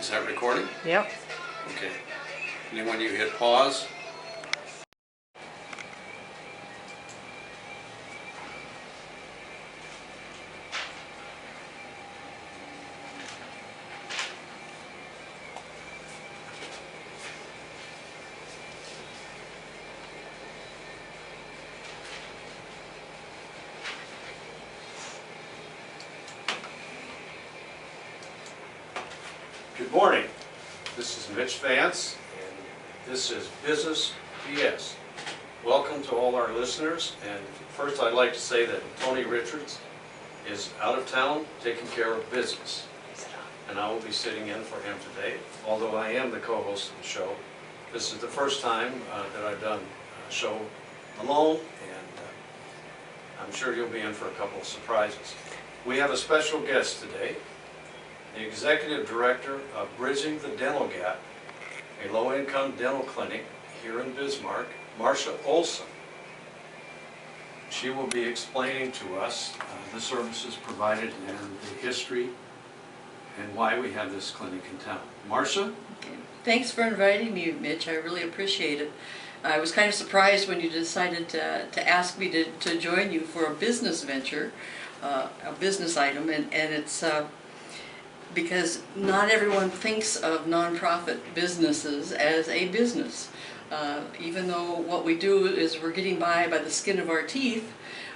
Is that recording? Yep. Okay. And then when you hit pause, good morning. This is Mitch Vance, and this is Business BS. Welcome to all our listeners, and first I'd like to say that Tony Richards is out of town taking care of business, and I will be sitting in for him today, although I am the co-host of the show. This is the first time that I've done a show alone, and I'm sure you'll be in for a couple of surprises. We have a special guest today, the Executive Director of Bridging the Dental Gap, a low-income dental clinic here in Bismarck, Marcia Olson. She will be explaining to us the services provided and the history and why we have this clinic in town. Marcia? Thanks for inviting me, Mitch. I really appreciate it. I was kind of surprised when you decided to ask me to join you for a business venture, a business item, and it's because not everyone thinks of nonprofit businesses as a business. Even though what we do is we're getting by the skin of our teeth,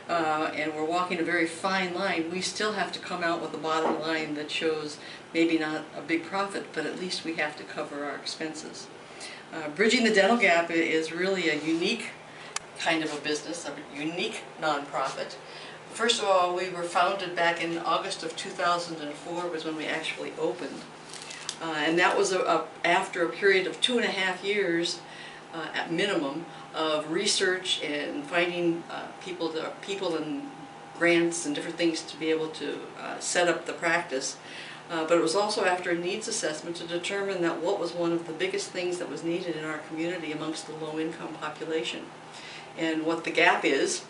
and we're walking a very fine line, we still have to come out with a bottom line that shows maybe not a big profit, but at least we have to cover our expenses. Bridging the Dental Gap is really a unique kind of a business, a unique nonprofit. First of all, we were founded back in August of 2004 was when we actually opened. And that was after a period of 2.5 years at minimum of research and finding people and grants and different things to be able to set up the practice. But it was also after a needs assessment to determine that what was one of the biggest things that was needed in our community amongst the low-income population. And what the gap is,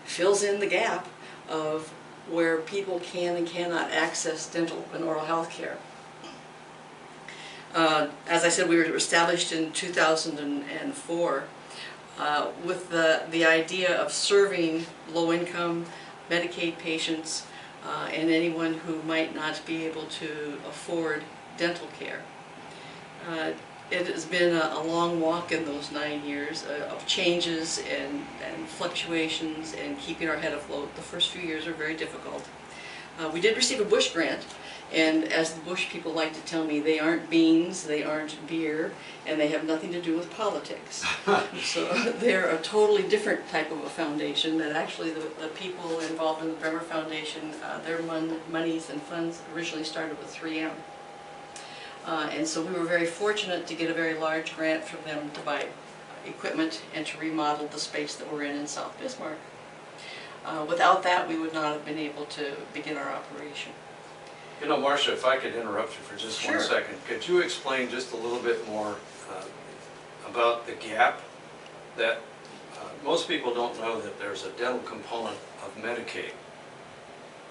fills in the gap of where people can and cannot access dental and oral health care. As I said, we were established in 2004 with the idea of serving low-income Medicaid patients and anyone who might not be able to afford dental care. It has been a long walk in those 9 years of changes and fluctuations and keeping our head afloat. The first few years were very difficult. We did receive a Bush grant, and as the Bush people like to tell me, they aren't beans, they aren't beer, and they have nothing to do with politics. So they're a totally different type of a foundation that actually the people involved in the Bremer Foundation, their monies and funds originally started with 3M. And so we were very fortunate to get a very large grant from them to buy equipment and to remodel the space that we're in South Bismarck. Without that, we would not have been able to begin our operation. You know, Marcia, if I could interrupt you for just Sure. 1 second, could you explain just a little bit more about the gap that most people don't know that there's a dental component of Medicaid,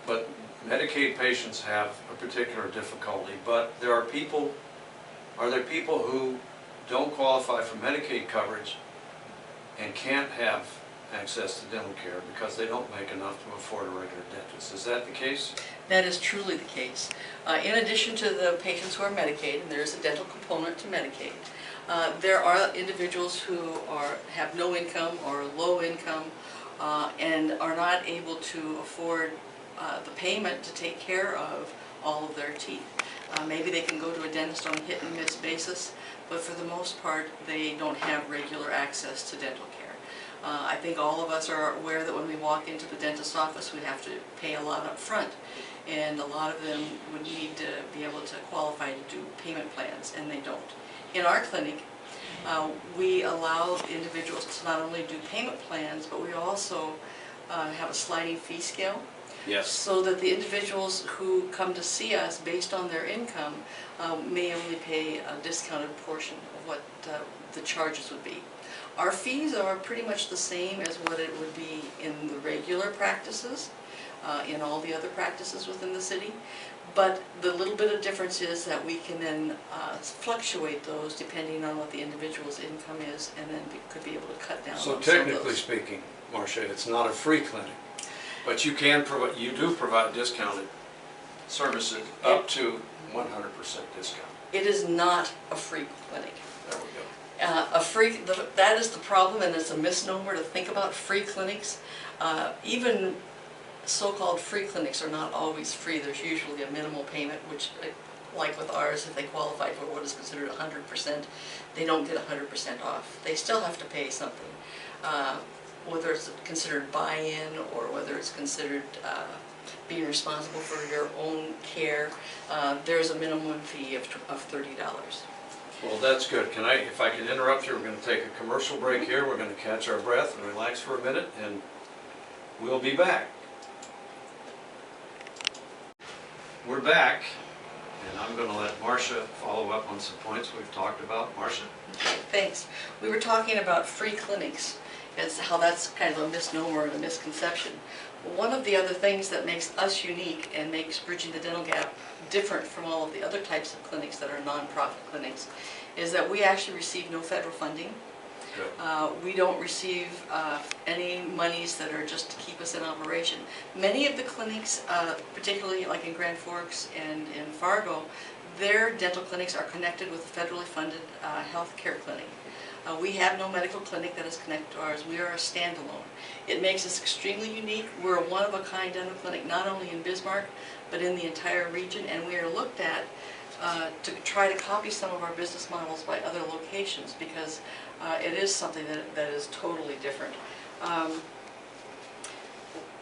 but Medicaid patients have a particular difficulty, but there are people who don't qualify for Medicaid coverage and can't have access to dental care because they don't make enough to afford a regular dentist. Is that the case? That is truly the case. In addition to the patients who are Medicaid, and there is a dental component to Medicaid, there are individuals who have no income or low income and are not able to afford the payment to take care of all of their teeth. Maybe they can go to a dentist on a hit and miss basis, but for the most part they don't have regular access to dental care. I think all of us are aware that when we walk into the dentist's office we have to pay a lot up front, and a lot of them would need to be able to qualify to do payment plans, and they don't. In our clinic, we allow individuals to not only do payment plans, but we also have a sliding fee scale. Yes. So that the individuals who come to see us based on their income may only pay a discounted portion of what the charges would be. Our fees are pretty much the same as what it would be in the regular practices. in all the other practices within the city. But the little bit of difference is that we can then fluctuate those depending on what the individual's income is, and then we could be able to cut down on some So of technically those. speaking, Marcia, it's not a free clinic, but you can provide, you do provide discounted services up to 100% discount. It is not a free clinic. There we go. That is the problem, and it's a misnomer to think about free clinics. Even so-called free clinics are not always free. There's usually a minimal payment, which, like with ours, if they qualify for what is considered 100%, they don't get 100% off. They still have to pay something, whether it's considered buy-in or whether it's considered being responsible for your own care. There's a minimum fee of $30. Well, that's good. If I can interrupt you, we're going to take a commercial break here. We're going to catch our breath and relax for a minute, and we'll be back. We're back, and I'm going to let Marcia follow up on some points we've talked about. Marcia? Okay, thanks. We were talking about free clinics, and how that's kind of a misnomer and a misconception. One of the other things that makes us unique and makes Bridging the Dental Gap different from all of the other types of clinics that are nonprofit clinics is that we actually receive no federal funding. We don't receive any monies that are just to keep us in operation. Many of the clinics, particularly like in Grand Forks and in Fargo, their dental clinics are connected with a federally funded health care clinic. We have no medical clinic that is connected to ours. We are a standalone. It makes us extremely unique. We're a one-of-a-kind dental clinic, not only in Bismarck, but in the entire region, and we are looked at to try to copy some of our business models by other locations, because it is something that is totally different.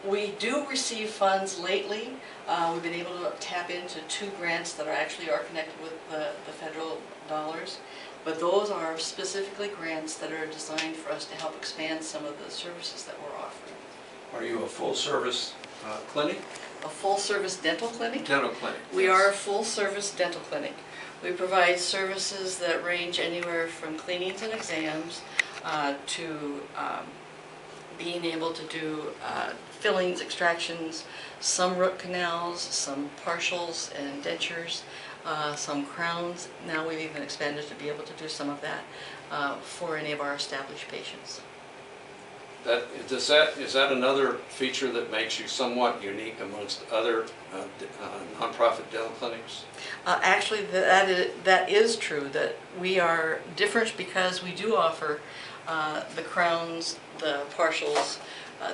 We do receive funds lately. We've been able to tap into 2 grants that are connected with the federal dollars, but those are specifically grants that are designed for us to help expand some of the services that we're offering. Are you a full-service clinic? A full-service dental clinic? Dental clinic. We yes. are a full-service dental clinic. We provide services that range anywhere from cleanings and exams to being able to do fillings, extractions, some root canals, some partials and dentures, some crowns. Now we've even expanded to be able to do some of that for any of our established patients. Is that another feature that makes you somewhat unique amongst other nonprofit dental clinics? Actually, that is true, that we are different because we do offer the crowns, the partials,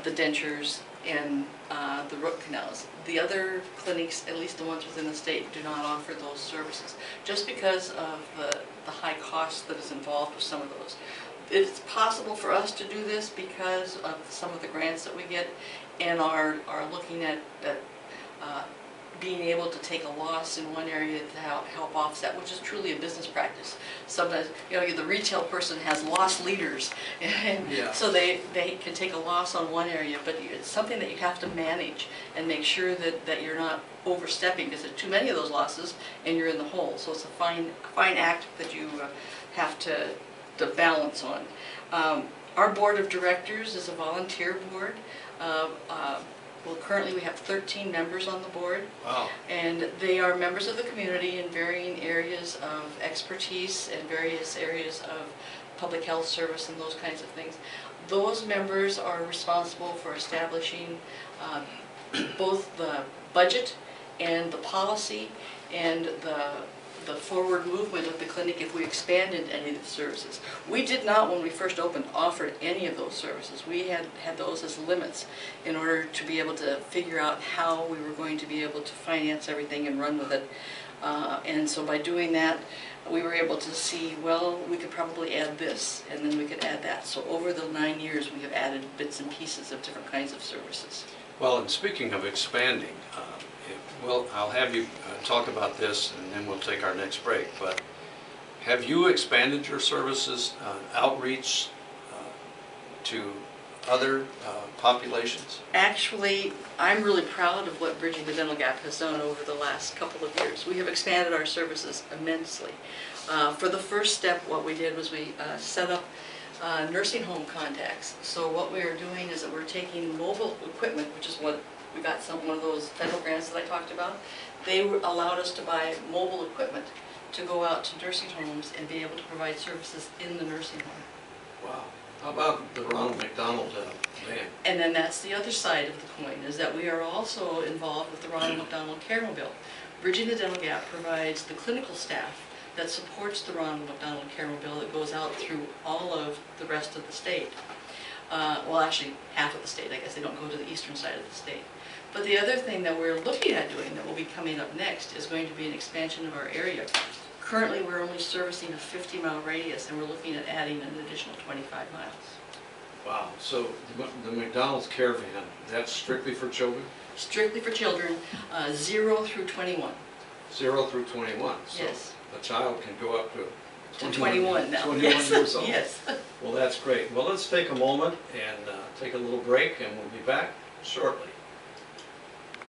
the dentures, and the root canals. The other clinics, at least the ones within the state, do not offer those services, just because of the high cost that is involved with some of those. It's possible for us to do this because of some of the grants that we get, and are looking at being able to take a loss in one area to help offset, which is truly a business practice. Sometimes, the retail person has loss leaders, and yeah. so they can take a loss on one area, but it's something that you have to manage and make sure that you're not overstepping, because there's too many of those losses and you're in the hole. So it's a fine act that you have to balance on. Our board of directors is a volunteer board. Well, currently we have 13 members on the board. Wow. And they are members of the community in varying areas of expertise and various areas of public health service and those kinds of things. Those members are responsible for establishing both the budget and the policy and the forward movement of the clinic if we expanded any of the services. We did not, when we first opened, offer any of those services. We had those as limits in order to be able to figure out how we were going to be able to finance everything and run with it. And so by doing that, we were able to see, well, we could probably add this, and then we could add that. So over the 9 years, we have added bits and pieces of different kinds of services. Well, and speaking of expanding, I'll have you talk about this, and then we'll take our next break. But have you expanded your services, outreach to other populations? Actually, I'm really proud of what Bridging the Dental Gap has done over the last couple of years. We have expanded our services immensely. For the first step, what we did was we set up nursing home contacts. So what we are doing is that we're taking mobile equipment, which is what we got one of those federal grants that I talked about. They allowed us to buy mobile equipment to go out to nursing homes and be able to provide services in the nursing home. Wow. How about the Ronald McDonald van? And then that's the other side of the coin, is that we are also involved with the Ronald McDonald Care Mobile. Bridging the Dental Gap provides the clinical staff that supports the Ronald McDonald Care Mobile that goes out through all of the rest of the state. Well, actually, half of the state. I guess they don't go to the eastern side of the state. But the other thing that we're looking at doing that will be coming up next is going to be an expansion of our area. Currently, we're only servicing a 50-mile radius, and we're looking at adding an additional 25 miles. Wow. So the McDonald's Care Van, that's strictly for children? Strictly for children, 0 through 21. 0 through 21. So Yes. a child can go up to 21 now. 21 Yes. years old. Yes. Well, that's great. Well, let's take a moment and take a little break, and we'll be back shortly.